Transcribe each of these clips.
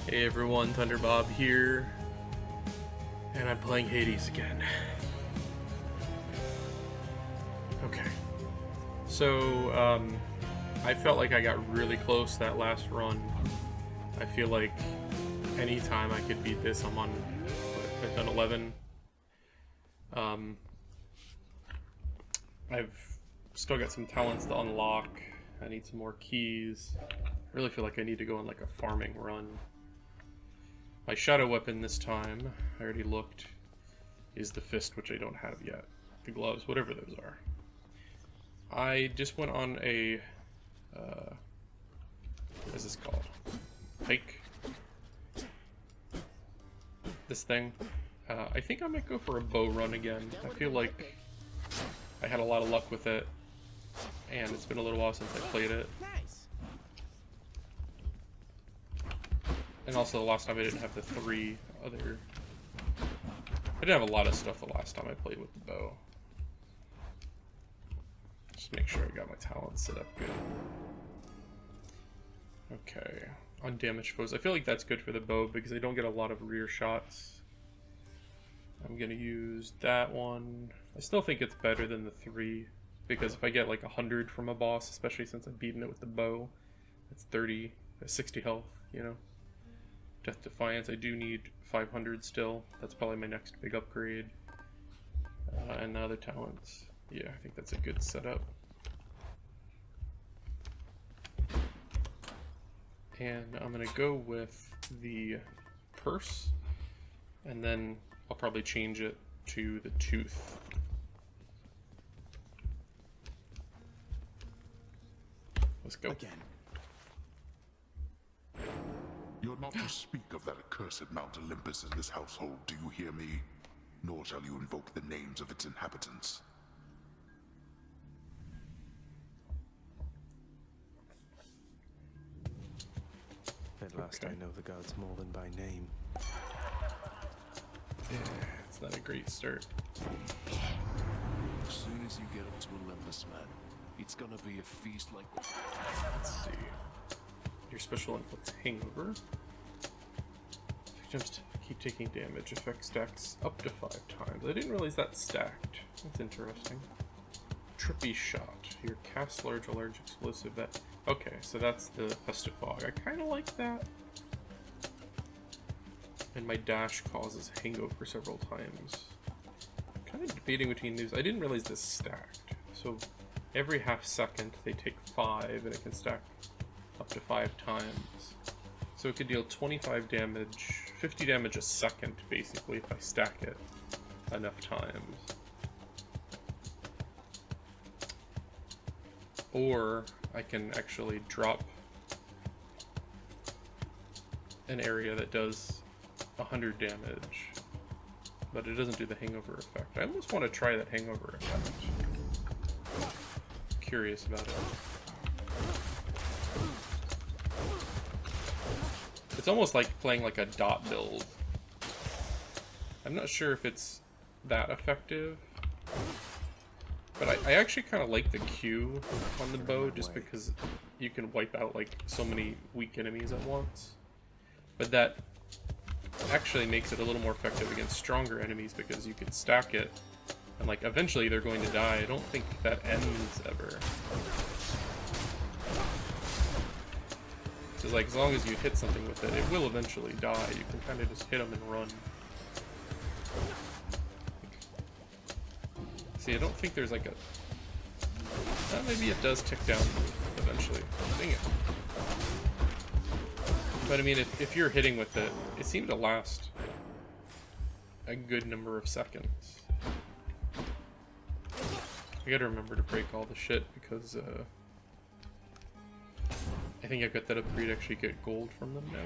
Hey everyone, Thunderbob here, and I'm playing Hades again. Okay, so I felt like I got really close that last run. I feel like anytime I could beat this, I'm on, what, I've done 11. I've still got some talents to unlock. I need some more keys. I really feel like I need to go on like a farming run. My shadow weapon this time, I already looked, is the fist, which I don't have yet. The gloves, whatever those are. I just went on a, what is this called? Hike? This thing. I think I might go for a bow run again. I feel like I had a lot of luck with it, and it's been a little while since I played it. And also the last time I didn't have the 3 other... I didn't have a lot of stuff the last time I played with the bow. Just make sure I got my talents set up good. Okay, undamaged foes. I feel like that's good for the bow because I don't get a lot of rear shots. I'm gonna use that one. I still think it's better than the 3 because if I get like 100 from a boss, especially since I've beaten it with the bow, it's 60 health, you know? Death Defiance, I do need 500 still. That's probably my next big upgrade. And the other talents. Yeah, I think that's a good setup. And I'm gonna go with the purse, and then I'll probably change it to the tooth. Let's go. Again. You're not to speak of that accursed Mount Olympus in this household, do you hear me? Nor shall you invoke the names of its inhabitants. At last I know the gods more than by name. Yeah, it's not a great start. As soon as you get up to Olympus, man, it's gonna be a feast like... Let's see. Your special inflicts hangover. Victims keep taking damage. Effect stacks up to 5 times. I didn't realize that stacked. That's interesting. Trippy shot. Your cast large explosive that... Okay, so that's the Festive Fog. I kind of like that. And my dash causes hangover several times. I'm kind of debating between these. I didn't realize this stacked. So every half second they take 5 and it can stack up to 5 times. So it could deal 25 damage, 50 damage a second, basically, if I stack it enough times. Or I can actually drop an area that does 100 damage, but it doesn't do the hangover effect. I almost want to try that hangover effect. Curious about it. It's almost like playing like a dot build. I'm not sure if it's that effective, but I actually kind of like the Q on the bow just because you can wipe out like so many weak enemies at once. But that actually makes it a little more effective against stronger enemies because you can stack it and like eventually they're going to die. I don't think that ends ever. Because like as long as you hit something with it, it will eventually die. You can kind of just hit them and run. See, I don't think there's like a... maybe it does tick down eventually. Dang it. But I mean, if you're hitting with it, it seemed to last a good number of seconds. I gotta remember to break all the shit because I think I've got that upgrade to actually get gold from them now.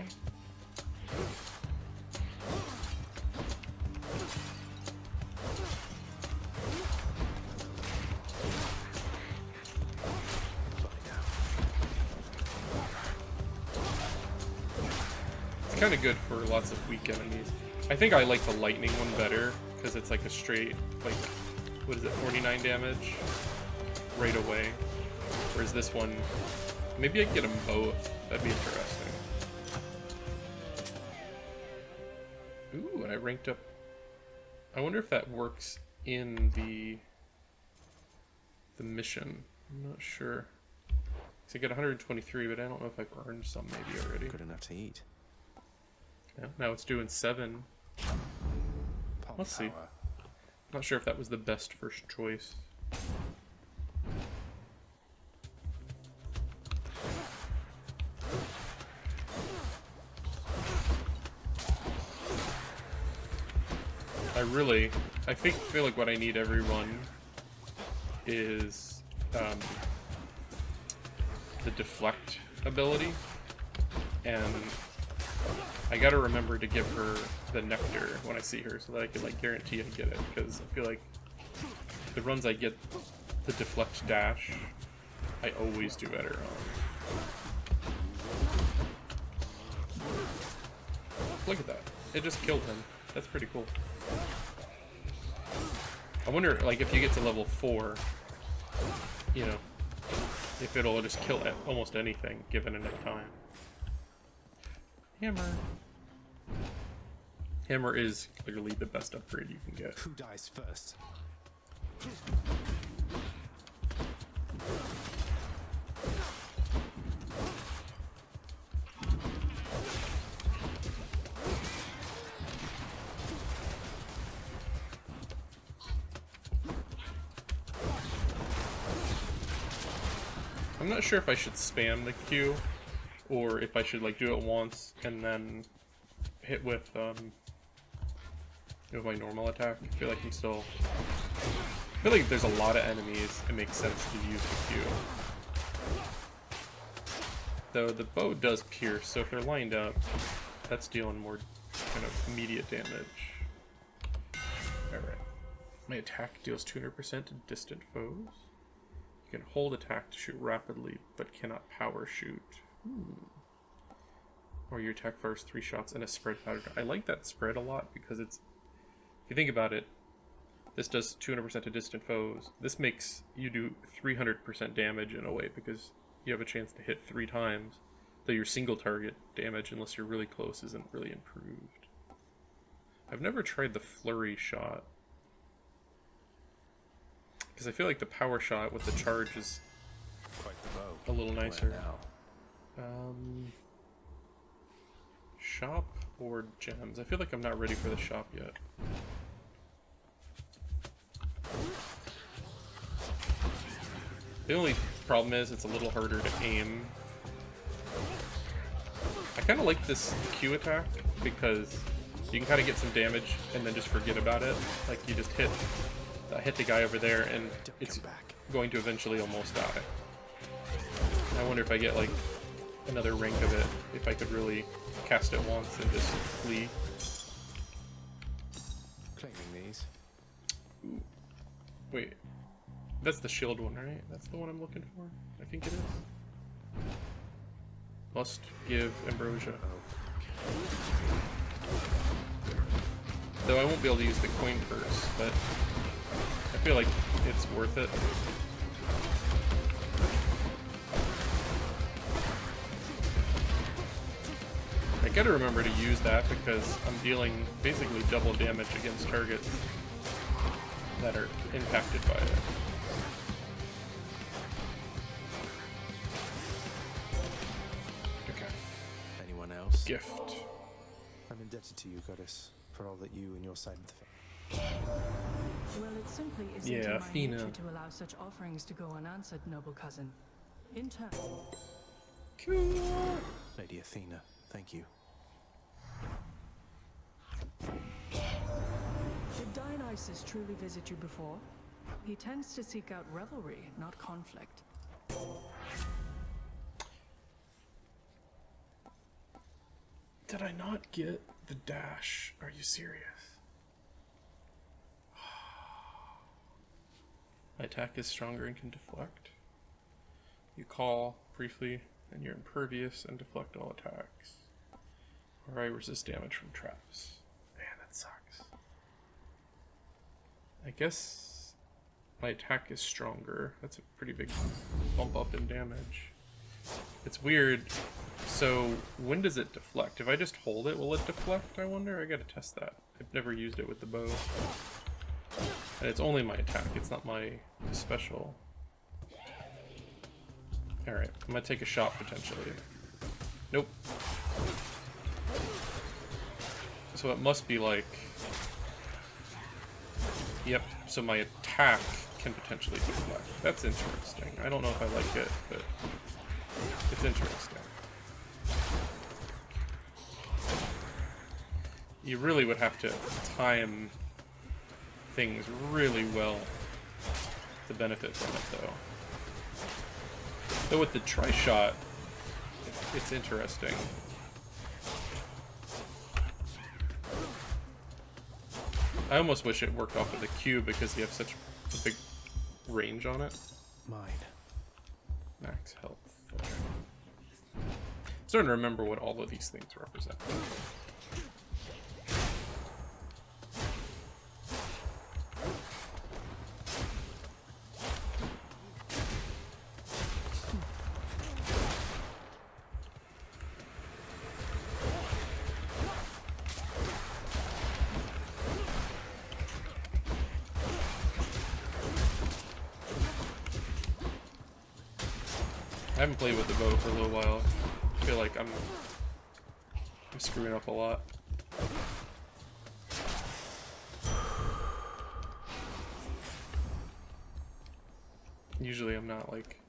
It's kind of good for lots of weak enemies. I think I like the lightning one better because it's like a straight, like, what is it, 49 damage right away. Whereas this one, maybe I can get them both. That'd be interesting. Ooh, and I ranked up. I wonder if that works in the mission. I'm not sure. So I get 123, but I don't know if I've earned some maybe already. Good enough to eat. Yeah, now it's doing 7. Pop Let's see. power. Not sure if that was the best first choice. I feel like what I need every run is the deflect ability, and I gotta remember to give her the nectar when I see her so that I can like guarantee I get it, because I feel like the runs I get the deflect dash I always do better on. Look at that, it just killed him. That's pretty cool. I wonder, like, if you get to level 4, you know, if it'll just kill almost anything given enough time. Hammer. Hammer is clearly the best upgrade you can get. Who dies first? I'm not sure if I should spam the Q, or if I should like do it once and then hit with my normal attack. I feel like there's a lot of enemies. It makes sense to use the Q. Though the bow does pierce, so if they're lined up, that's dealing more kind of immediate damage. Alright. My attack deals 200% to distant foes. You can hold attack to shoot rapidly, but cannot power shoot. Or your attack fires 3 shots in a spread pattern. I like that spread a lot because it's, if you think about it, this does 200% to distant foes. This makes you do 300% damage in a way because you have a chance to hit 3 times, though your single target damage, unless you're really close, isn't really improved. I've never tried the flurry shot, because I feel like the power shot with the charge is Quite the bow. a little nicer. Now. Shop or gems? I feel like I'm not ready for the shop yet. The only problem is it's a little harder to aim. I kind of like this Q attack because you can kind of get some damage and then just forget about it. Like you just hit the guy over there and it's going to eventually almost die. I wonder if I get like another rank of it, if I could really cast it once and just flee. Claiming these. Ooh. Wait, that's the shield one, right? That's the one I'm looking for? I think it is. Must give ambrosia. Though I won't be able to use the coin purse, but I feel like it's worth it. I gotta remember to use that because I'm dealing basically double damage against targets that are impacted by it. Okay. Anyone else? Gift. I'm indebted to you, goddess, for all that you and your side of the family. Well, it simply isn't Yeah, in my Athena. nature to allow such offerings to go unanswered, noble cousin. In turn, Cool. Lady Athena, thank you. did Dionysus truly visit you before? He tends to seek out revelry, not conflict. Did I not get the dash? Are you serious? My attack is stronger and can deflect. You call briefly and you're impervious and deflect all attacks. Or I resist damage from traps. Man, that sucks. I guess my attack is stronger. That's a pretty big bump up in damage. It's weird. So when does it deflect? If I just hold it, will it deflect, I wonder? I gotta test that. I've never used it with the bow. And it's only my attack, it's not my special. Alright, I'm gonna take a shot potentially. Nope. So it must be like... Yep, so my attack can potentially deflect. That's interesting. I don't know if I like it, but it's interesting. You really would have to time things really well to benefit from it, though. Though with the tri-shot, it's interesting. I almost wish it worked off with the Q because you have such a big range on it. Mine. Max health. Okay. I'm starting to remember what all of these things represent. I haven't played with the bow for a little while. I feel like I'm screwing up a lot. Usually I'm not like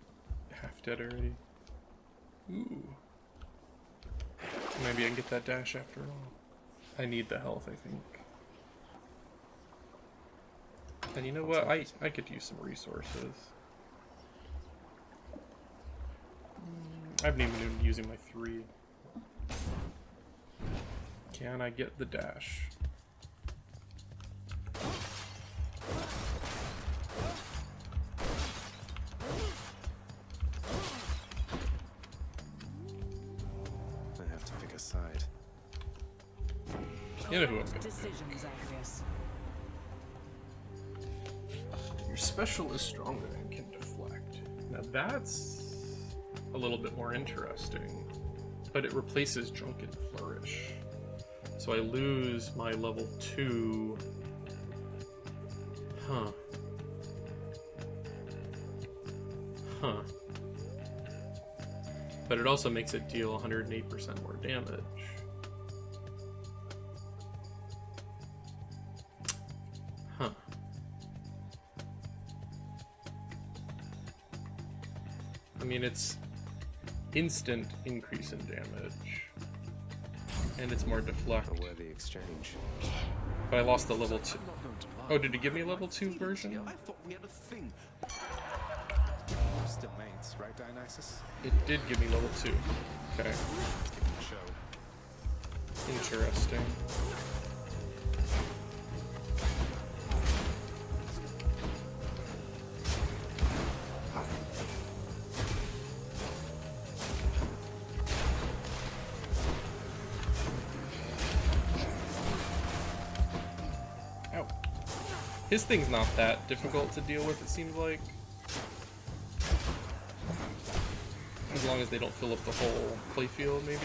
half dead already. Ooh. Maybe I can get that dash after all. I need the health, I think. And you know what? I could use some resources. I haven't even been using my 3. Can I get the dash? I have to pick a side. You know who I'm gonna Decisions, Agrius. pick. Your special is stronger and can deflect. Now that's a little bit more interesting, but it replaces Drunken Flourish. So I lose my level 2. Huh. Huh. But it also makes it deal 108% more damage. Huh. I mean, it's instant increase in damage, and it's more deflect. A worthy exchange. But I lost the level 2. I'm not going to lie. Oh, did it give me a level 2 version? I thought we had a thing. We're still mates, right, Dionysus? It did give me level 2. Okay, Let's give it a show. interesting. Ow. His thing's not that difficult to deal with, it seems like. As long as they don't fill up the whole playfield, maybe.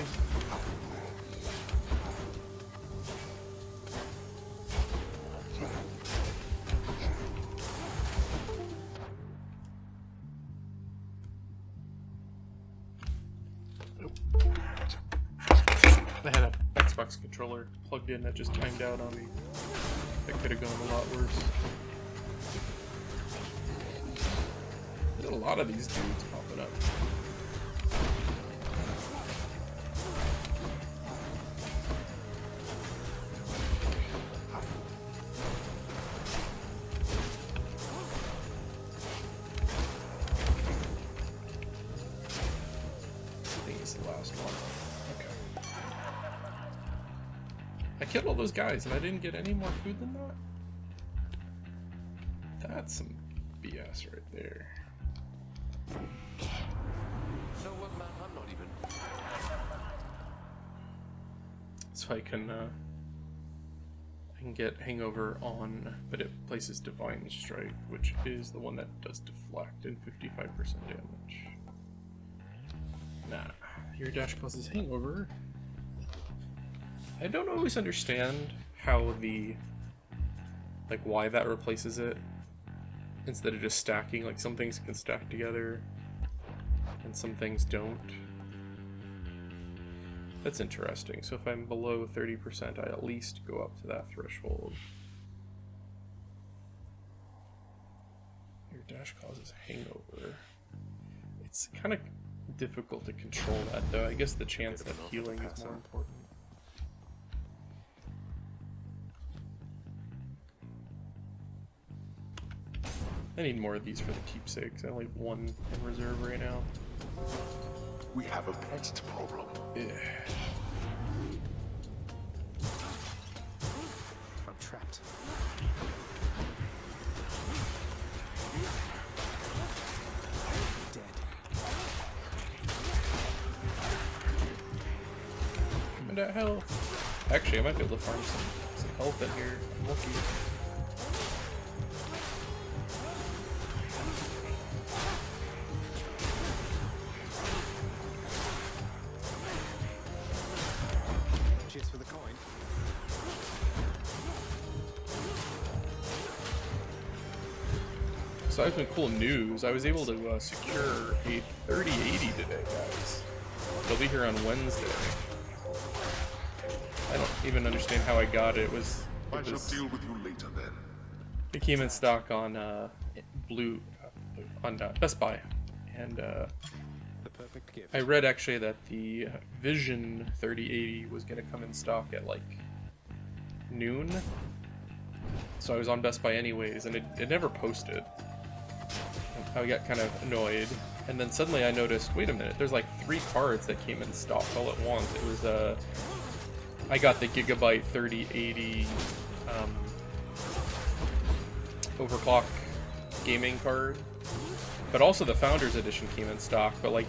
I had a Xbox controller plugged in that just timed out on me. That could have gone a lot worse. There's a lot of these dudes popping up. I think it's the last one. Okay. I killed all those guys and I didn't get any more food than that? That's some BS right there. No, what, man? I'm not even. So I can get Hangover on, but it places Divine Strike, which is the one that does deflect and 55% damage. Nah, your dash causes hangover. I don't always understand how the, like, why that replaces it instead of just stacking. Like, some things can stack together and some things don't. That's interesting. So if I'm below 30%, I at least go up to that threshold. Your dash causes hangover. It's kind of difficult to control that, though. I guess the chance that healing is more important. I need more of these for the keepsakes. I only have one in reserve right now. We have a pest problem. Yeah. I'm trapped. Dead. I'm at health. Actually, I might be able to farm some health in here. I'm lucky. Cheers for the coin. So I have some cool news. I was able to secure a 3080 today, guys. They'll be here on Wednesday. I don't even understand how I got it. I shall deal with you later then. It came in stock on Best Buy, and The perfect gift. I read actually that the Vision 3080 was going to come in stock at like noon. So I was on Best Buy anyways, and it never posted. I got kind of annoyed, and then suddenly I noticed, wait a minute, there's like 3 cards that came in stock all at once. It was I got the Gigabyte 3080 overclock gaming card, but also the Founders Edition came in stock. But like,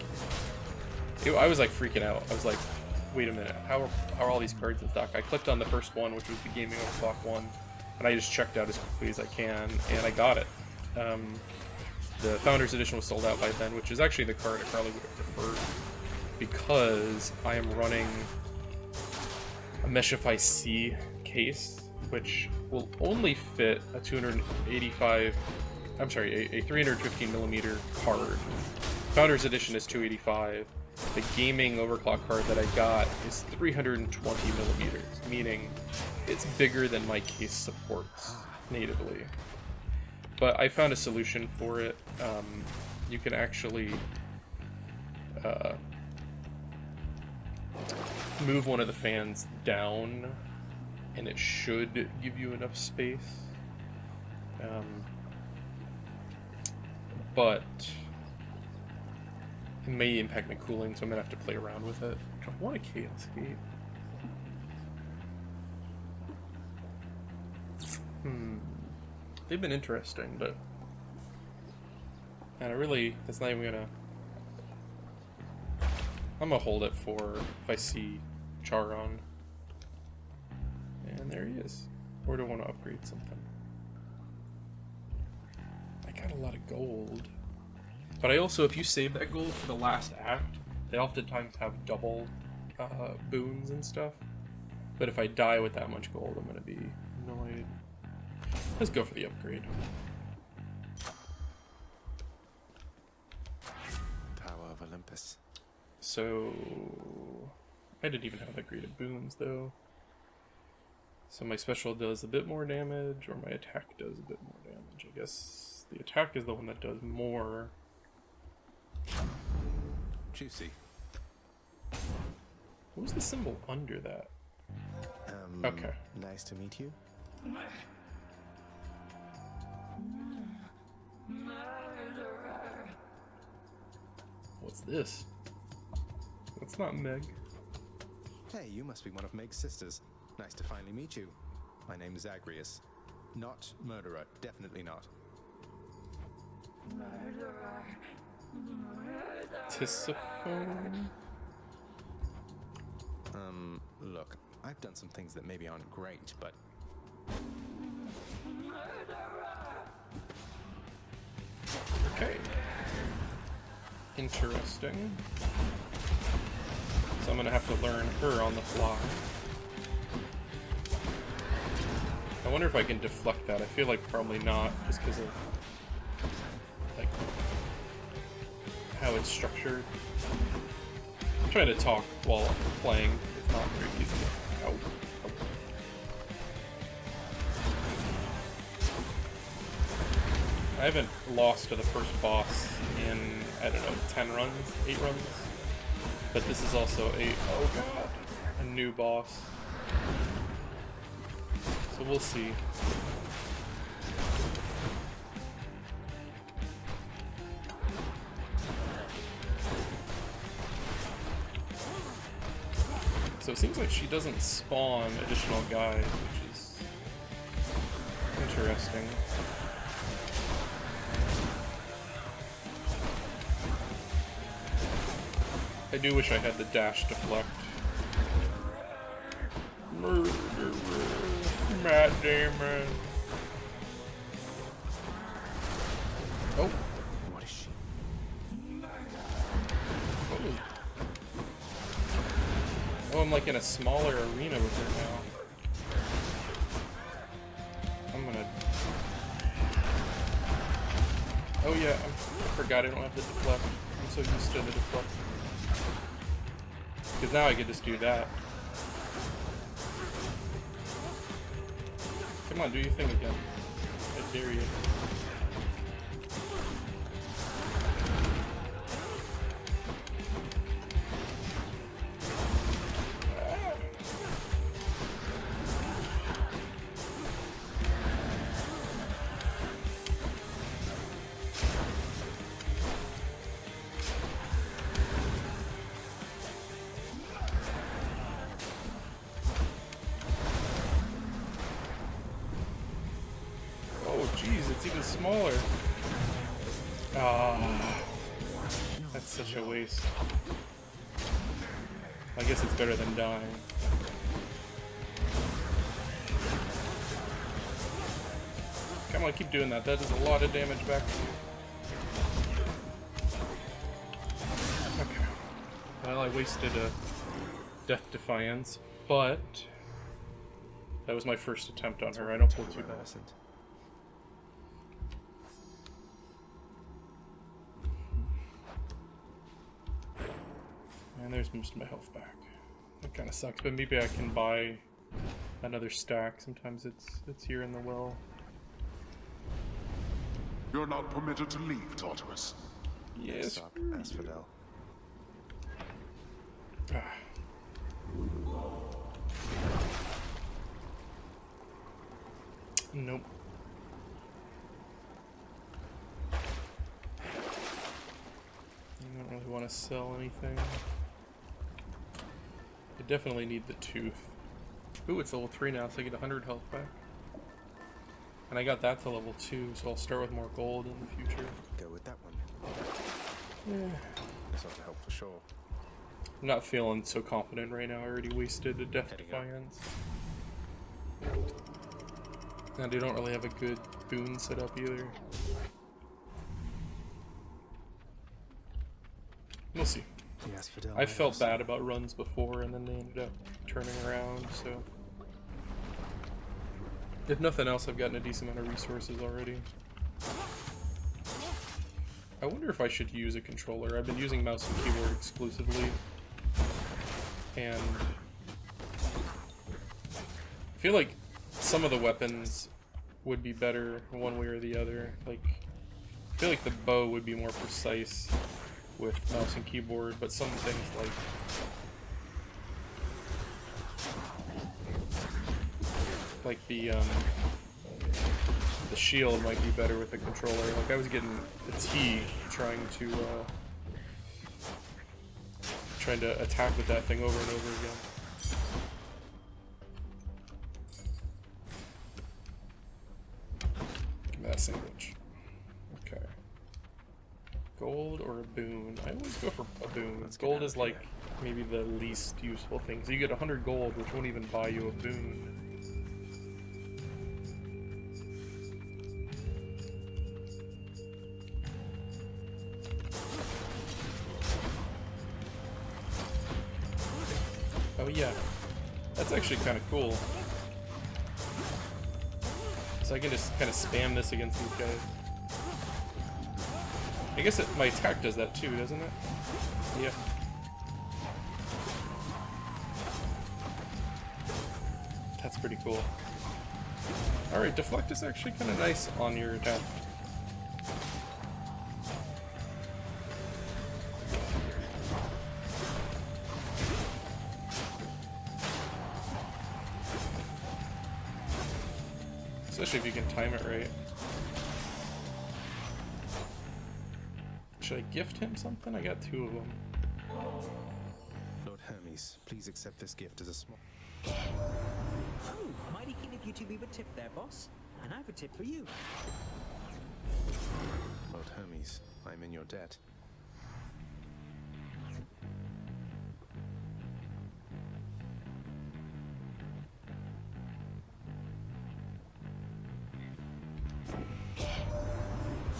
I was like freaking out. I was like, wait a minute, how are all these cards in stock? I clicked on the first one, which was the gaming overclock one, and I just checked out as quickly as I can, and I got it. The Founders Edition was sold out by then, which is actually the card I probably would have preferred, because I am running a Meshify C case, which will only fit a 315mm card. Founders Edition is 285. The gaming overclock card that I got is 320mm, meaning it's bigger than my case supports natively. But I found a solution for it. You can actually move one of the fans down, and it should give you enough space. But it may impact my cooling, so I'm gonna have to play around with it. I want a Chaos Gate. They've been interesting, but and that's not even gonna. I'm gonna hold it for if I see Charon. And there he is. Or do I want to upgrade something? I got a lot of gold. But I also, if you save that gold for the last act, they oftentimes have double boons and stuff. But if I die with that much gold, I'm gonna be annoyed. Let's go for the upgrade. Power of Olympus. So I didn't even have upgraded boons though. So my special does a bit more damage, or my attack does a bit more damage. I guess the attack is the one that does more. Juicy. What was the symbol under that? Okay. Nice to meet you. What's this? That's not Meg. Hey, you must be one of Meg's sisters. Nice to finally meet you. My name is Zagreus. Not murderer, definitely not. Tisiphone? Look, I've done some things that maybe aren't great, but... Okay. Interesting. so I'm gonna have to learn her on the fly. I wonder if I can deflect that. I feel like probably not, just because of like how it's structured. I'm trying to talk while playing. It's not very easy. Ow. Ow. I haven't lost to the first boss in, I don't know, 10 runs, 8 runs. But this is also oh god, a new boss. So we'll see. So it seems like she doesn't spawn additional guys, which is interesting. I do wish I had the dash deflect. Murderer, Matt Damon. Oh. What is she? Oh, I'm like in a smaller arena with her now. I'm gonna... Oh yeah, I forgot I don't have the deflect. I'm so used to the deflect. Because now I can just do that. Come on, do your thing again. I dare you. It's even smaller. Ah, that's such a waste. I guess it's better than dying. Come on, keep doing that. That does a lot of damage back. Okay. Well, I wasted a Death Defiance, but that was my first attempt on her. I don't feel too bad. And there's most of my health back. That kind of sucks, but maybe I can buy another stack. Sometimes it's here in the well. You're not permitted to leave, Tartarus. Yes. Stop, Asphodel. Ah. Nope. I don't really want to sell anything. I definitely need the tooth. Ooh, it's level 3 now, so I get 100 health back. And I got that to level 2, so I'll start with more gold in the future. Go with that one. Yeah. This ought to help for sure. I'm not feeling so confident right now. I already wasted a Death Defiance. And I don't really have a good boon set up either. We'll see. I felt bad about runs before, and then they ended up turning around, so... If nothing else, I've gotten a decent amount of resources already. I wonder if I should use a controller. I've been using mouse and keyboard exclusively. And... I feel like some of the weapons would be better one way or the other. Like, I feel like the bow would be more precise with mouse and keyboard, but some things like the shield might be better with the controller. Like I was getting fatigued trying to attack with that thing over and over again. Give me that sandwich. Okay. Gold or a boon? I always go for a boon. Gold is like maybe the least useful thing. So you get 100 gold, which won't even buy you a boon. That's actually kind of cool. So I can just kind of spam this against these guys. I guess my attack does that too, doesn't it? Yep. That's pretty cool. Alright, deflect is actually kind of nice on your attack. Especially if you can time it right. Should I gift him something? I got 2 of them. Lord Hermes, please accept this gift as a small... Oh, mighty keen of you to leave a tip there, boss. And I've a tip for you. Lord Hermes, I'm in your debt.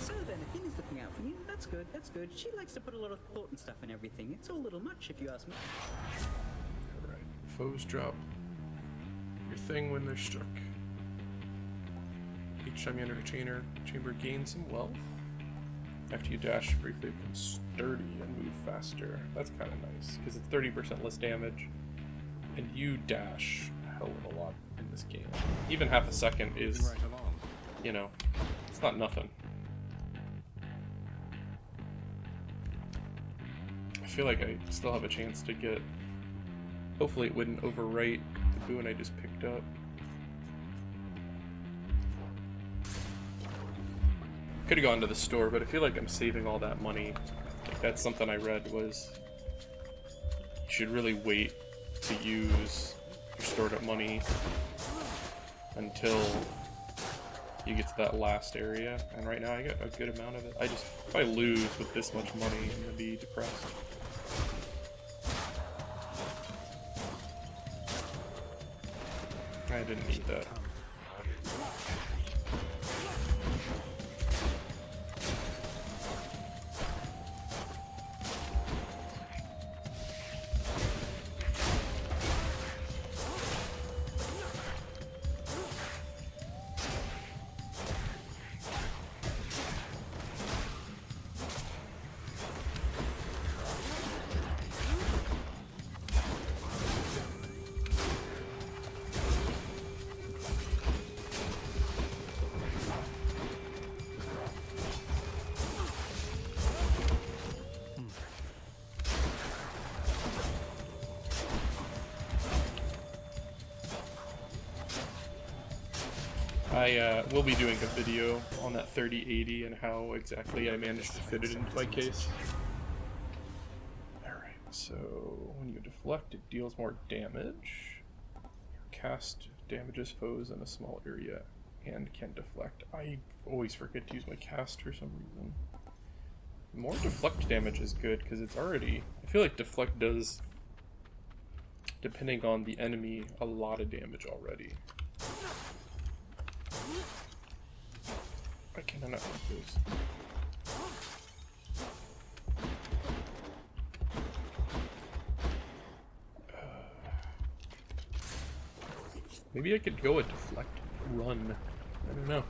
So then, Athena's looking out for you. That's good, that's good. She likes to put a lot of thought and stuff in everything. It's all a little much, if you ask me. Alright, foes drop your thing when they're struck. Each time you enter a chamber, gain some wealth. After you dash briefly, it becomes sturdy and move faster. That's kind of nice, because it's 30% less damage. And you dash a hell of a lot in this game. Even half a second is, Right along. you know, it's not nothing. I feel like I still have a chance to get... Hopefully it wouldn't overwrite the boon I just picked up. Could have gone to the store, but I feel like I'm saving all that money. Like, that's something I read was you should really wait to use your stored up money until you get to that last area. And right now I got a good amount of it. If I lose with this much money, I'm gonna be depressed. I didn't need that. I will be doing a video on that 3080 and how exactly I managed to fit it into my case. Alright, so when you deflect, it deals more damage. Your cast damages foes in a small area and can deflect. I always forget to use my cast for some reason. More deflect damage is good because it's already... I feel like deflect does, depending on the enemy, a lot of damage already. I cannot make those. Maybe I could go a deflect run. I don't know.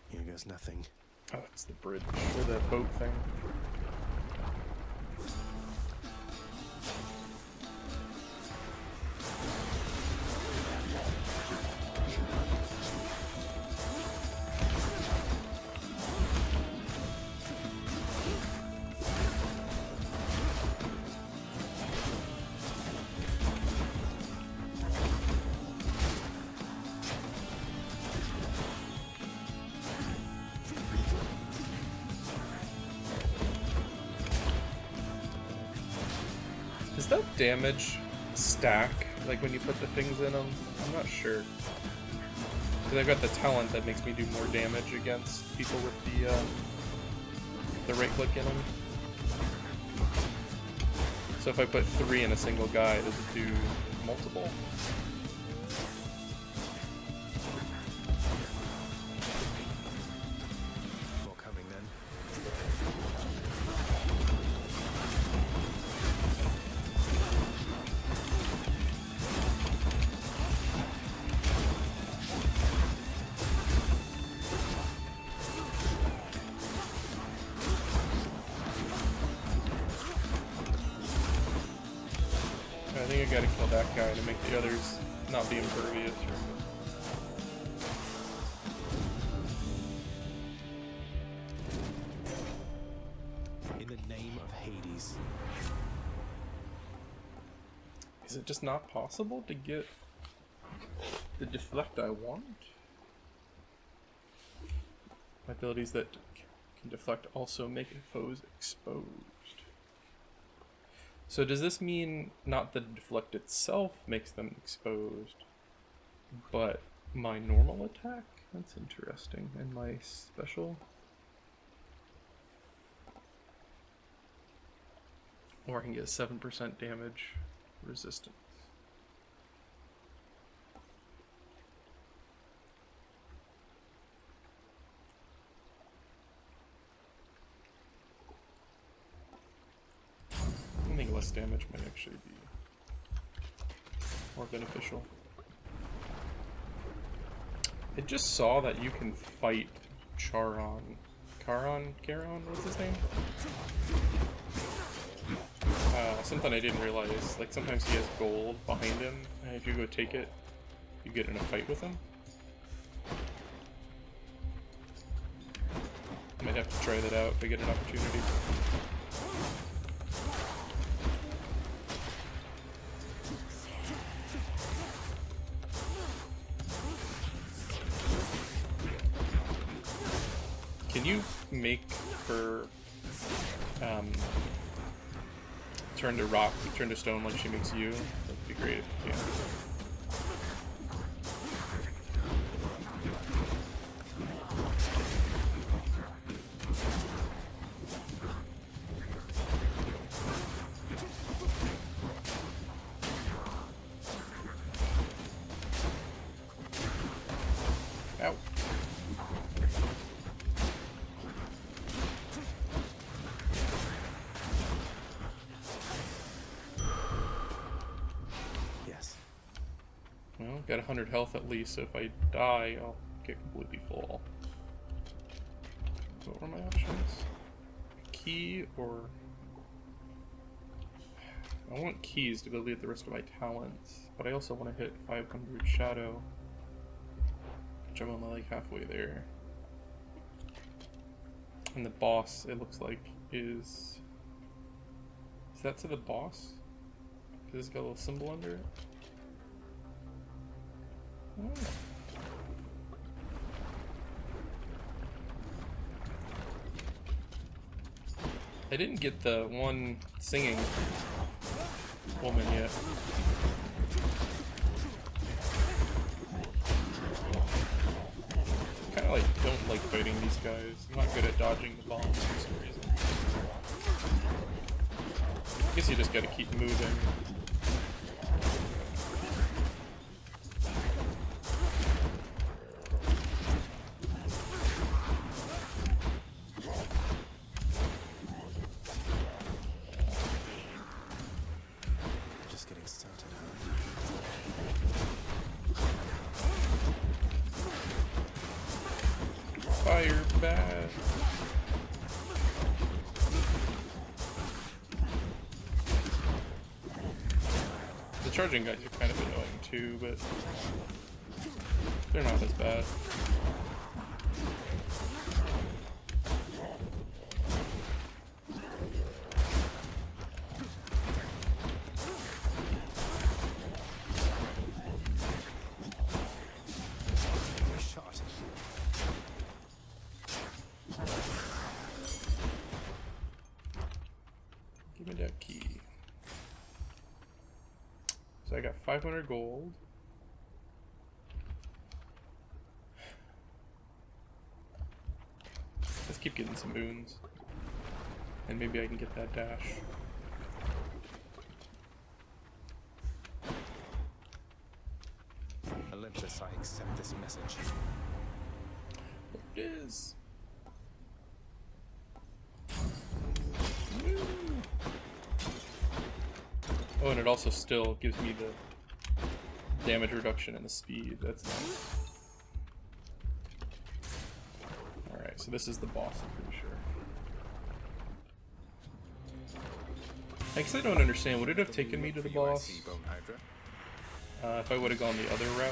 Here goes nothing. Oh, it's the bridge or the boat thing. Does that damage stack, like when you put the things in them? I'm not sure. Because I've got the talent that makes me do more damage against people with the right click in them. So if I put 3 in a single guy, does it do multiple? More coming then. gotta kill that guy to make the others not be impervious. In the name of Hades. Is it just not possible to get the deflect I want? My abilities that can deflect also make foes exposed. So does this mean not the deflect itself makes them exposed, but my normal attack? That's interesting. And my special? Or I can get 7% damage resistance. I think less damage might actually be more beneficial. I just saw that you can fight Charon. Charon? What's his name? Something I didn't realize. Like, sometimes he has gold behind him, and if you go take it, you get in a fight with him. I might have to try that out if I get an opportunity. Can you make her turn to rock, turn to stone like she makes you? That'd be great if you can. Ow. Well, got 100 health at least, so if I die, I'll get completely full. What were my options? Key or... I want keys to be able to get the rest of my talents, but I also want to hit 500 shadow, which I'm only like halfway there. And the boss, it looks like, is... Is that to the boss? Because it's got a little symbol under it? Oh. I didn't get the one singing woman yet. Kinda like don't like fighting these guys. I'm not good at dodging the bombs for some reason. I guess you just gotta keep moving. Fire bad. The charging guys are kind of annoying too, but they're not as bad. Give me that key. So I got 500 gold. Let's keep getting some boons. And maybe I can get that dash. Olympus, I accept this message. There it is. Oh, and it also still gives me the damage reduction and the speed. That's nice. Alright, so this is the boss, I'm pretty sure. I guess I don't understand. Would it have taken me to the boss UIC Bone Hydra. if I would have gone the other route?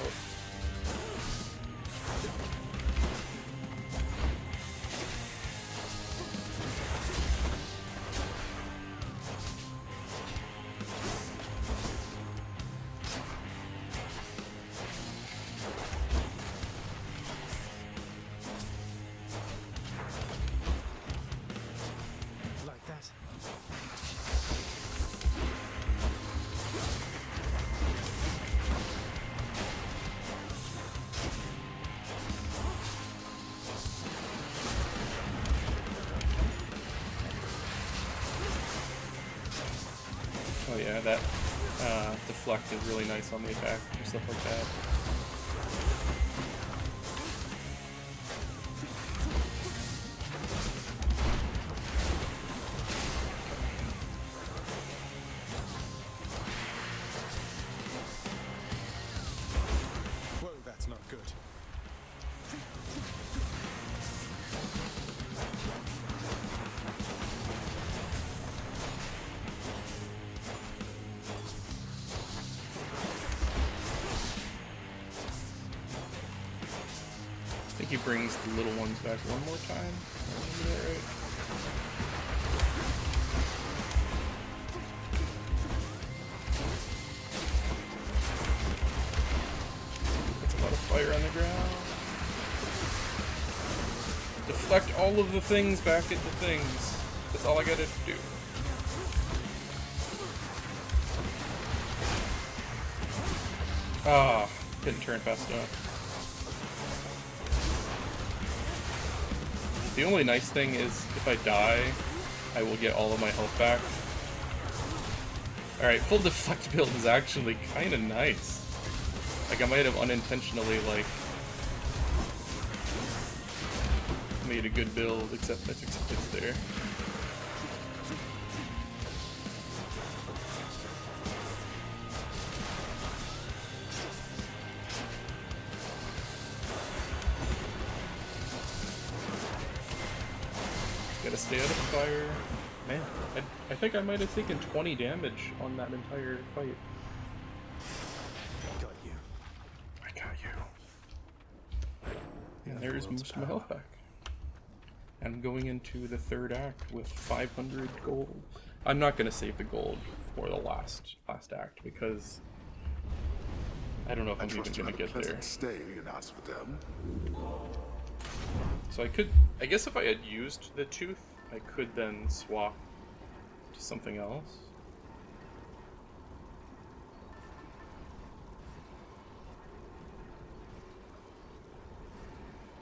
Like that. Oh yeah, that deflect is really nice on the attack or stuff like that. Whoa, that's not good. I think he brings the little ones back one more time. Remember that right? That's a lot of fire on the ground. Deflect all of the things back into things. That's all I gotta do. Ah, couldn't turn fast enough. The only nice thing is, if I die, I will get all of my health back. Alright, full deflect build is actually kind of nice. Like, I might have unintentionally, like, made a good build, except it's there. Gotta stay out of the fire. Man, I think I might have taken 20 damage on that entire fight. Got you. I got you. And there's most of my health back. I'm going into the third act with 500 gold. I'm not gonna save the gold for the last act because I don't know if I'm even gonna get there. Stay in ASPHODEL. So I guess if I had used the tooth, I could then swap to something else.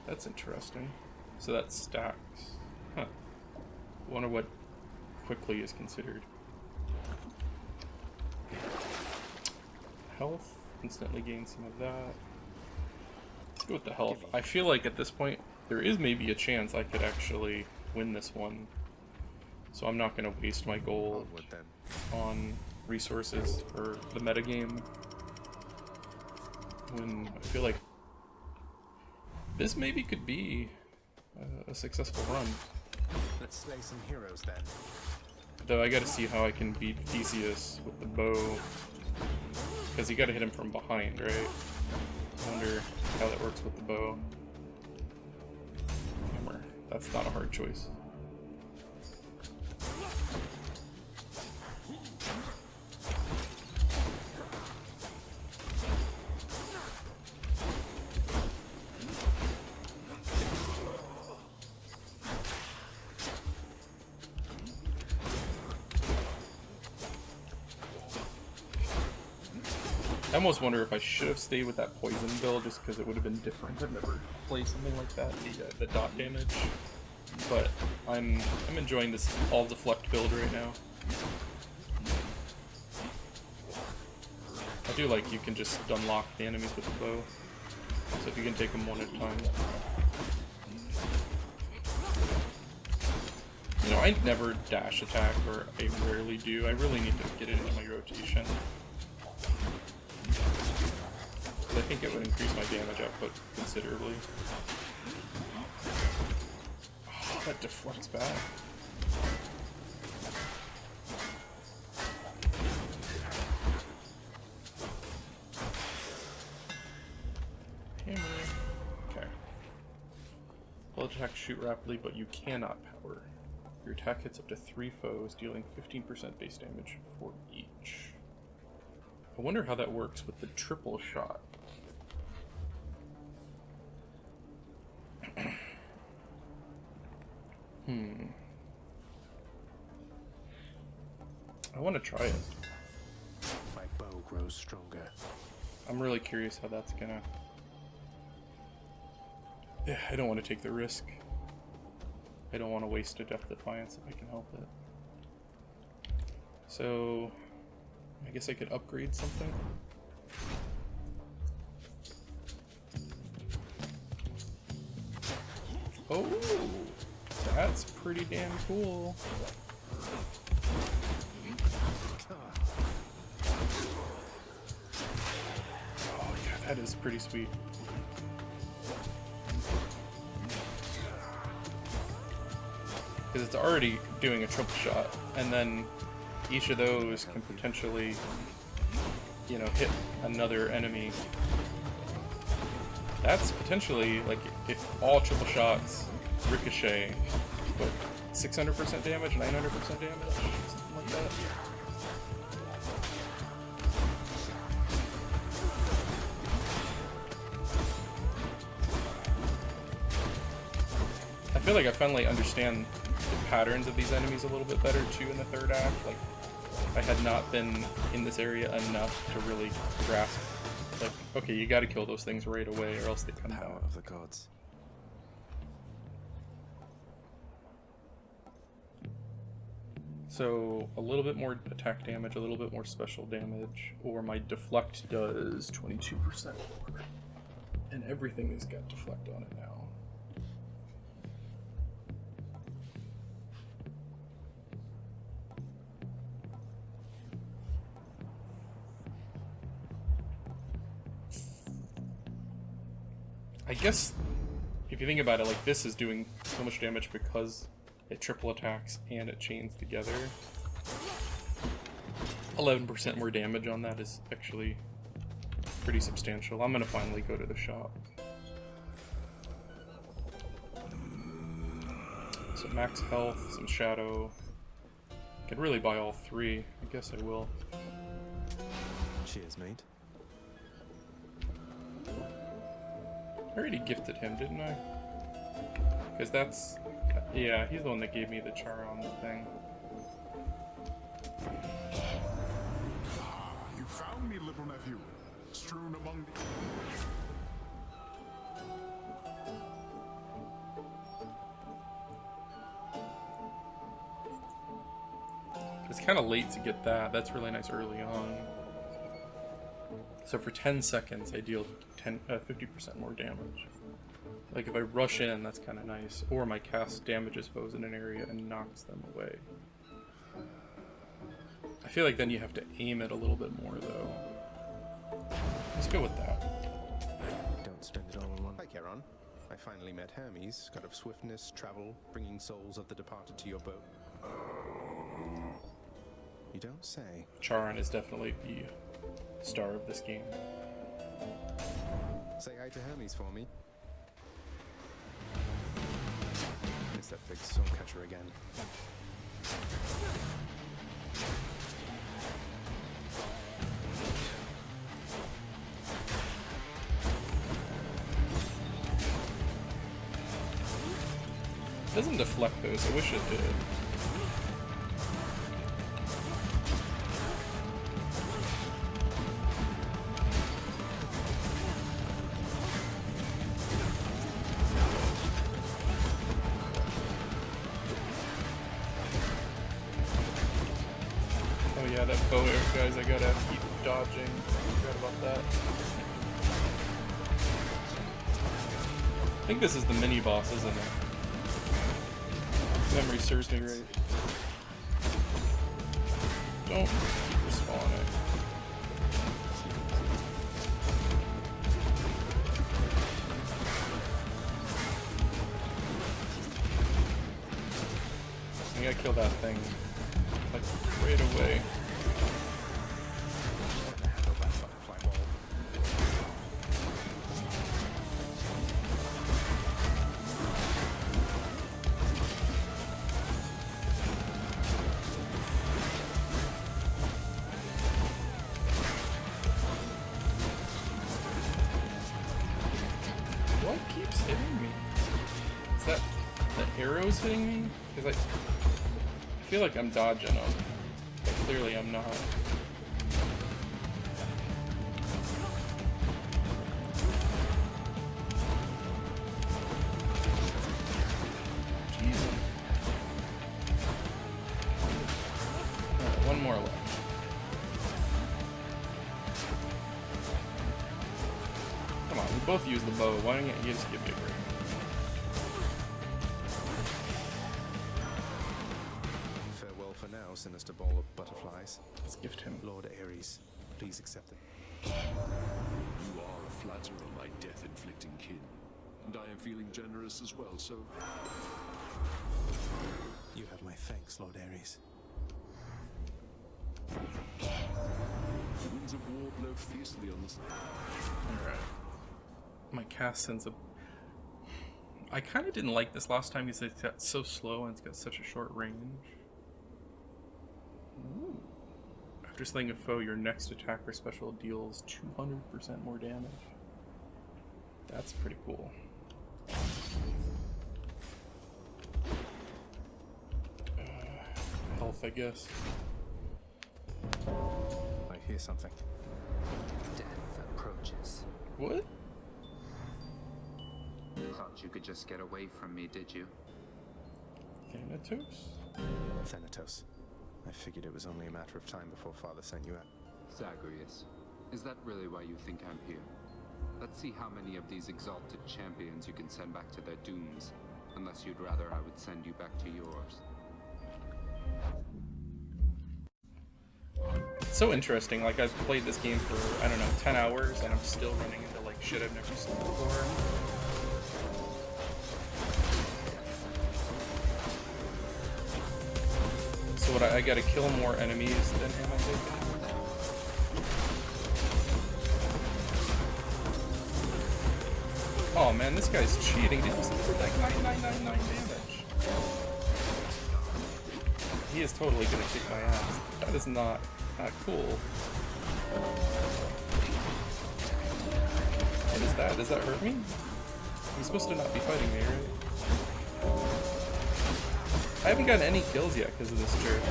That's interesting. So that stacks. Huh. Wonder what quickly is considered. Health. Instantly gain some of that. Let's go with the health. I feel like at this point, there is maybe a chance I could actually win this one. So I'm not going to waste my gold Onward, then. on resources for the metagame. When I feel like this maybe could be a successful run. Let's slay some heroes then. Though I gotta see how I can beat Theseus with the bow. Because you gotta hit him from behind, right? I wonder how that works with the bow. Hammer. That's not a hard choice. I almost wonder if I should have stayed with that poison build just because it would have been different. I've never played something like that, the dot damage. But I'm enjoying this all deflect build right now. I do like you can just unlock the enemies with the bow. So if you can take them one at a time. You know, I never dash attack, or I rarely do. I really need to get it into my rotation. I think it would increase my damage output considerably. Oh, that deflects back. Bullet attacks shoot rapidly, but you cannot power. Your attack hits up to 3 foes, dealing 15% base damage for each. I wonder how that works with the triple shot. I want to try it. My bow grows stronger. I'm really curious how that's gonna... Yeah, I don't want to take the risk. I don't want to waste a Death Defiance if I can help it. So... I guess I could upgrade something. Oh! That's pretty damn cool. Oh yeah, that is pretty sweet. Because it's already doing a triple shot, and then each of those can potentially, you know, hit another enemy. That's potentially, like, if all triple shots ricochet, what, 600% damage, 900% damage, something like that? I feel like I finally understand the patterns of these enemies a little bit better too in the third act. Like, I had not been in this area enough to really grasp, like, okay, you gotta kill those things right away or else they come Power out. of the gods. So, a little bit more attack damage, a little bit more special damage, or my deflect does 22% more. And everything has got deflect on it now. I guess, if you think about it, like, this is doing so much damage because it triple attacks and it chains together. 11% more damage on that is actually pretty substantial. I'm gonna finally go to the shop. So max health, some shadow. Could really buy all 3. I guess I will. Cheers, mate. I already gifted him, didn't I? Because that's... yeah, he's the one that gave me the Charon thing. You found me, little nephew. Strewn among the... It's kind of late to get that. That's really nice early on. So for 10 seconds, I deal 50% more damage. Like if I rush in, that's kind of nice. Or my cast damages foes in an area and knocks them away. I feel like then you have to aim it a little bit more, though. Let's go with that. Don't spend it all on one. Hi, Charon. I finally met Hermes, god of swiftness, travel, bringing souls of the departed to your boat. You don't say. Charon is definitely the star of this game. Say hi to Hermes for me. It's that big soul catcher again. It doesn't deflect those, I wish it did. Oh yeah, that bow arrow, guys, I gotta keep dodging. I forgot about that. I think this is the mini boss, isn't it? Memory serves me right. Don't keep respawning. I gotta kill that thing, like, right away. Handle that butterfly ball. keeps hitting me? Is that the arrows hitting me? Because I feel like I'm dodging them, but clearly I'm not. Jesus. Alright, one more left. Come on, we both use the bow. Why don't you just give me a break? Farewell for now, sinister ball of butterflies. Let's gift him. Lord Ares, please accept it. You are a flatterer, my death-inflicting kin. And I am feeling generous as well, so... You have my thanks, Lord Ares. The winds of war blow fiercely on this... Alright. My cast sends a... I kind of didn't like this last time because it's got so slow and it's got such a short range. Ooh. After slaying a foe, your next attack or special deals 200% more damage. That's pretty cool. Health, I guess. I hear something. Death approaches. What? Thought you could just get away from me, did you? Thanatos? Thanatos. I figured it was only a matter of time before Father sent you out. Zagreus, is that really why you think I'm here? Let's see how many of these exalted champions you can send back to their dooms. Unless you'd rather I would send you back to yours. It's so interesting, like I've played this game for, I don't know, 10 hours and I'm still running into like shit I've never seen before. So what, I gotta kill more enemies than him, I think? Oh man, this guy's cheating. He just did like 9999 damage. He is totally gonna kick my ass. That is not cool. What is that? Does that hurt me? He's supposed to not be fighting me, right? I haven't gotten any kills yet because of this jerk.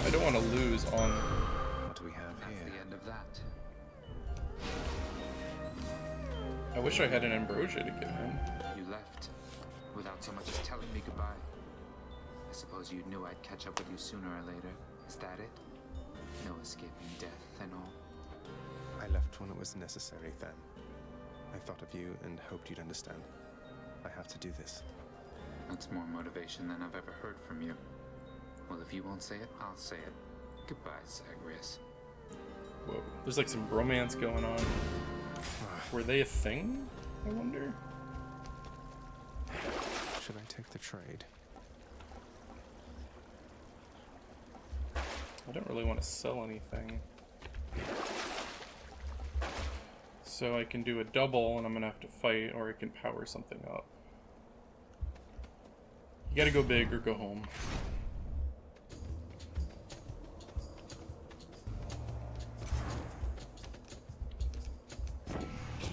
I don't want to lose on... What do we have That's here? the end of that. I wish I had an ambrosia to give him. You left without so much as telling me goodbye. I suppose you knew I'd catch up with you sooner or later. Is that it? No escaping death and all. I left when it was necessary, Than. I thought of you and hoped you'd understand. I have to do this. That's more motivation than I've ever heard from you. Well, if you won't say it, I'll say it. Goodbye, Zagreus. Whoa, there's like some romance going on. Were they a thing, I wonder? Should I take the trade? I don't really want to sell anything. So I can do a double and I'm gonna have to fight, or I can power something up. You gotta go big or go home.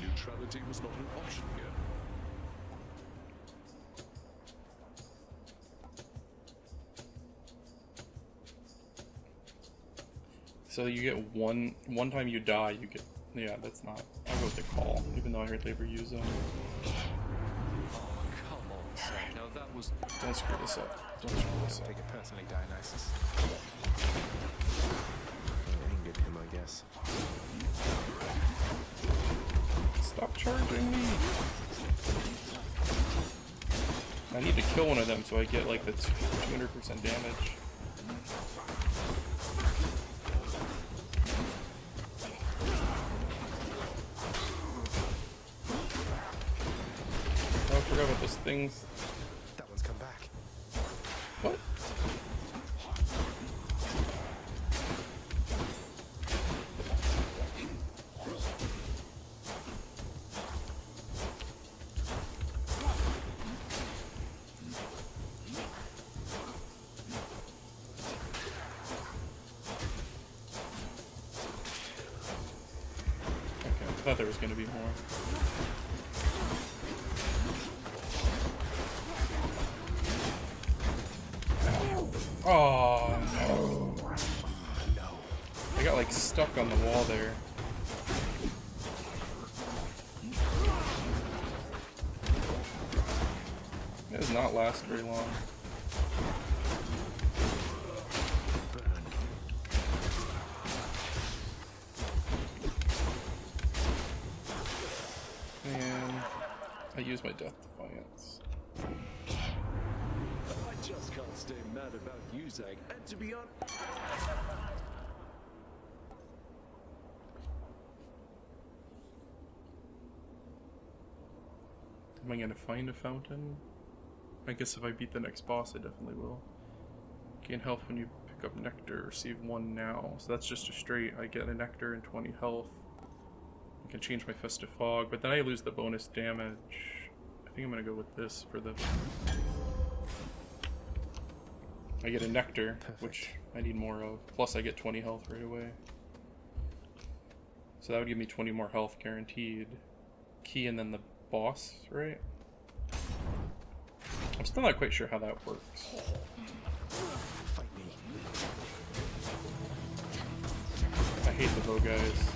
Neutrality was not an option here. So you get one time you die, you get, yeah, that's not, I'll go with the call, even though I heard labor use them. Oh, come on, Seth. Now that was... Don't screw this up. Don't screw this Don't up. take it personally, Dionysus. I angered him, I guess. Stop charging me! I need to kill one of them so I get like the 200% damage. Oh, I forgot about those things. That one's come back. What? thought there was going to be more. Oh, no. I got like stuck on the wall there. It does not last very long. And I use my Death Defiance. I just can't stay mad about you, Zag. And to be honest, am I gonna find a fountain? I guess if I beat the next boss, I definitely will. Gain health when you pick up nectar. Receive 1 now. So that's just a straight. I get a nectar and 20 health. I can change my Festive Fog, but then I lose the bonus damage. I think I'm gonna go with this for the... I get a nectar, which I need more of. Plus I get 20 health right away. So that would give me 20 more health guaranteed. Key and then the boss, right? I'm still not quite sure how that works. Fight me. I hate the bow guys.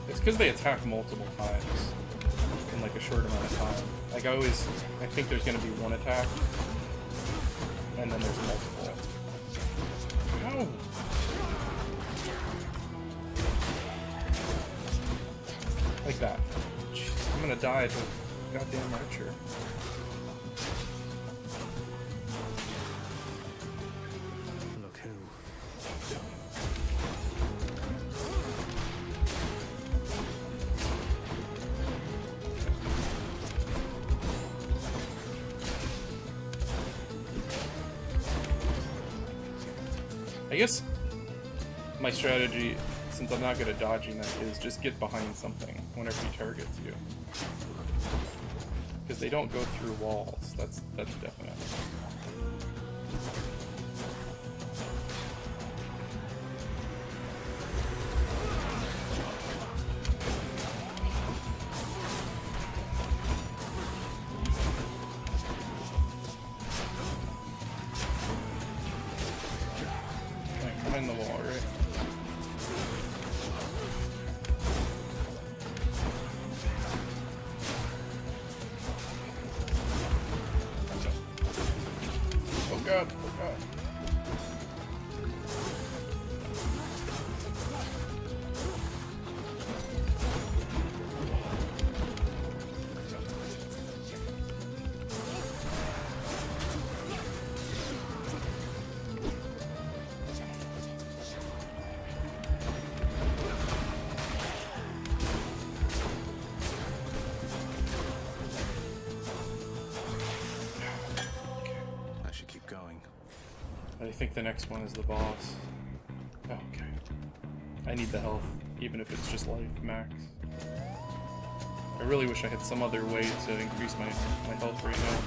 It's because they attack multiple times in like a short amount of time. Like I think there's gonna be one attack, and then there's multiple. Ow! Like that. Jeez, I'm gonna die to a goddamn archer. Look who. I guess my strategy, since I'm not good at dodging that, is just get behind something whenever he targets you. Because they don't go through walls, that's definite. Okay, behind the wall, right? Oh god, oh god. I should keep going. I think the next one is the boss. Oh, okay. I need the health, even if it's just life max. I really wish I had some other way to increase my health right now.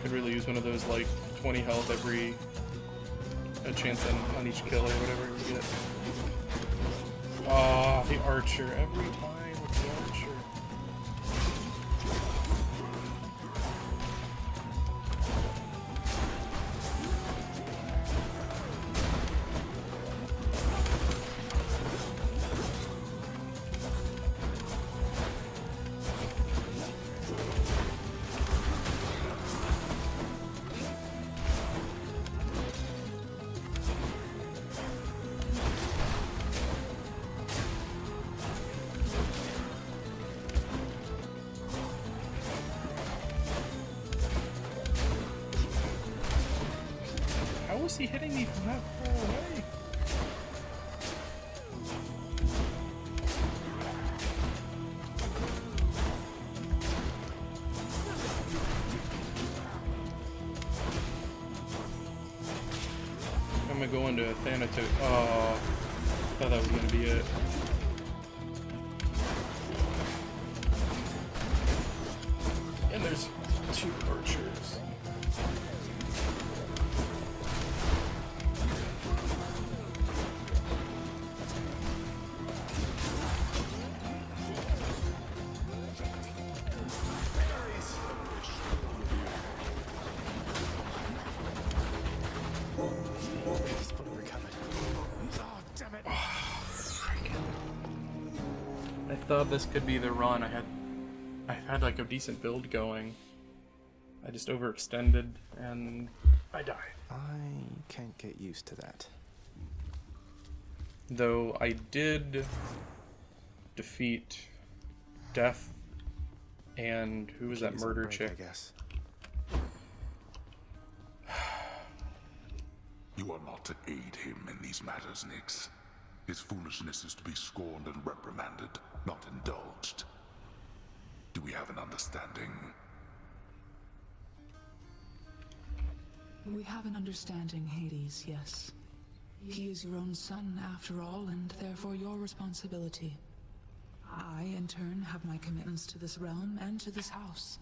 Could really use one of those like 20 health every a chance on each kill or whatever you get. Ah, the archer every time with the archer. How is he hitting me from that far away? I'm gonna go into Thanatos. Oh, I thought that was gonna be it. And there's 2 archers. I thought this could be the run. I had like a decent build going. I just overextended and I died. I can't get used to that. Though I did defeat Death and who was that Keys on murder break, chick? I guess. You are not to aid him in these matters, Nyx. His foolishness is to be scorned and reprimanded, not indulged. Do we have an understanding? We have an understanding, Hades, yes. He is your own son, after all, and therefore your responsibility. I, in turn, have my commitments to this realm and to this house.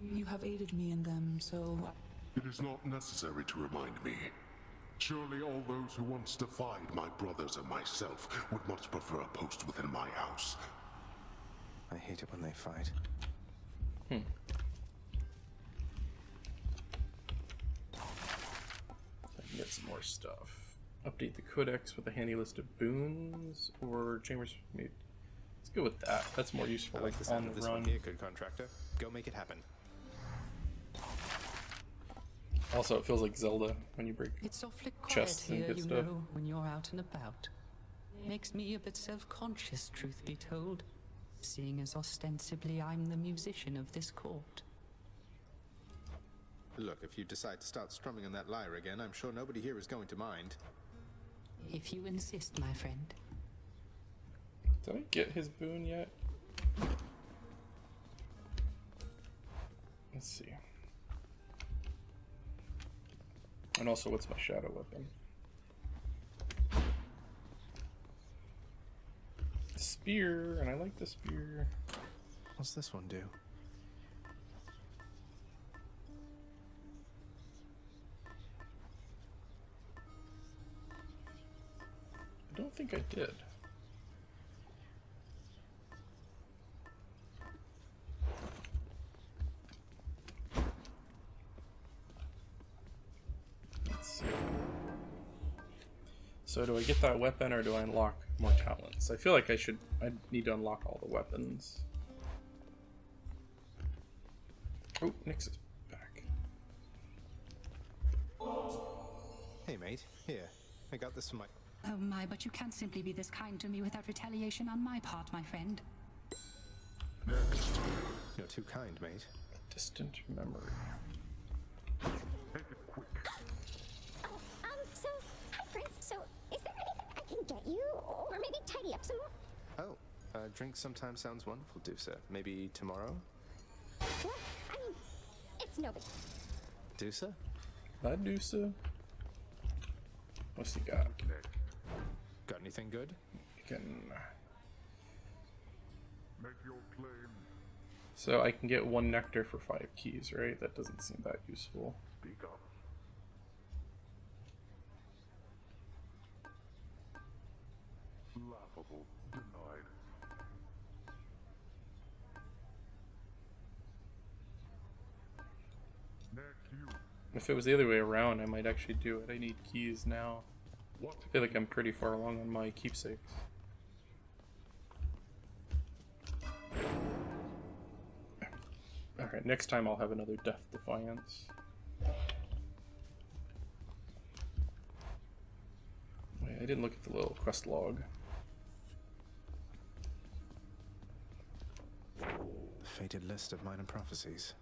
You have aided me in them, so... It is not necessary to remind me. Surely all those who once defied my brothers and myself would much prefer a post within my house. I hate it when they fight. I can get some more stuff. Update the codex with a handy list of boons or chambers. Maybe. Let's go with that. That's more useful. I like the sound on of the this run. one here, good contractor. Go make it happen. Also, it feels like Zelda when you break It's awfully quiet chests and here, good you stuff. know, when you're out and about. Makes me a bit self-conscious, truth be told, seeing as ostensibly I'm the musician of this court. Look, if you decide to start strumming on that lyre again, I'm sure nobody here is going to mind. If you insist, my friend. Did I get his boon yet? Let's see. And also, what's my shadow weapon? Spear, and I like the spear. What's this one do? I don't think I did. Let's see. So do I get that weapon or do I unlock more talents? I feel like I need to unlock all the weapons. Oh, Nyx is back. Hey mate, here. I got this from my... Oh my, but you can't simply be this kind to me without retaliation on my part, my friend. You're too kind, mate. Distant memory. So, hi friends. So, is there anything I can get you? Or maybe tidy up some more? Oh, drink sometimes sounds wonderful, Dusa. Maybe tomorrow? What? I mean, it's no big... Dusa? Bye, Dusa. What's he got? Got anything good? You can... Make your claim. So I can get 1 nectar for 5 keys, right? That doesn't seem that useful. Speak up. Laughable. Denied. Next you. If it was the other way around, I might actually do it. I need keys now. What? I feel like I'm pretty far along on my keepsakes. Alright, next time I'll have another Death Defiance. Wait, I didn't look at the little quest log. The fated list of minor prophecies.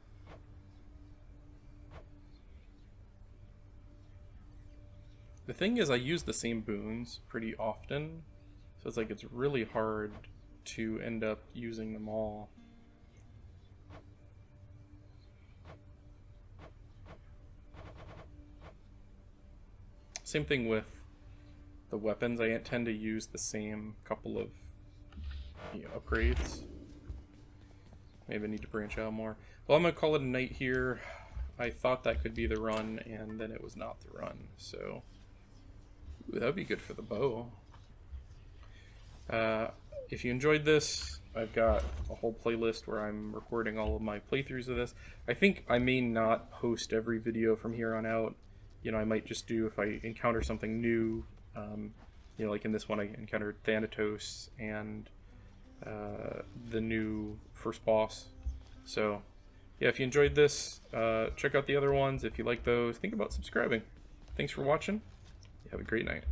The thing is, I use the same boons pretty often, so it's like it's really hard to end up using them all. Same thing with the weapons. I tend to use the same couple of upgrades. Maybe I need to branch out more. Well, I'm going to call it a night here. I thought that could be the run, and then it was not the run. So, ooh, that would be good for the bow. If you enjoyed this, I've got a whole playlist where I'm recording all of my playthroughs of this. I think I may not post every video from here on out. You know, I might just do, if I encounter something new, you know, like in this one I encountered Thanatos and the new first boss. So, yeah, if you enjoyed this, check out the other ones. If you like those, think about subscribing. Thanks for watching. Have a great night.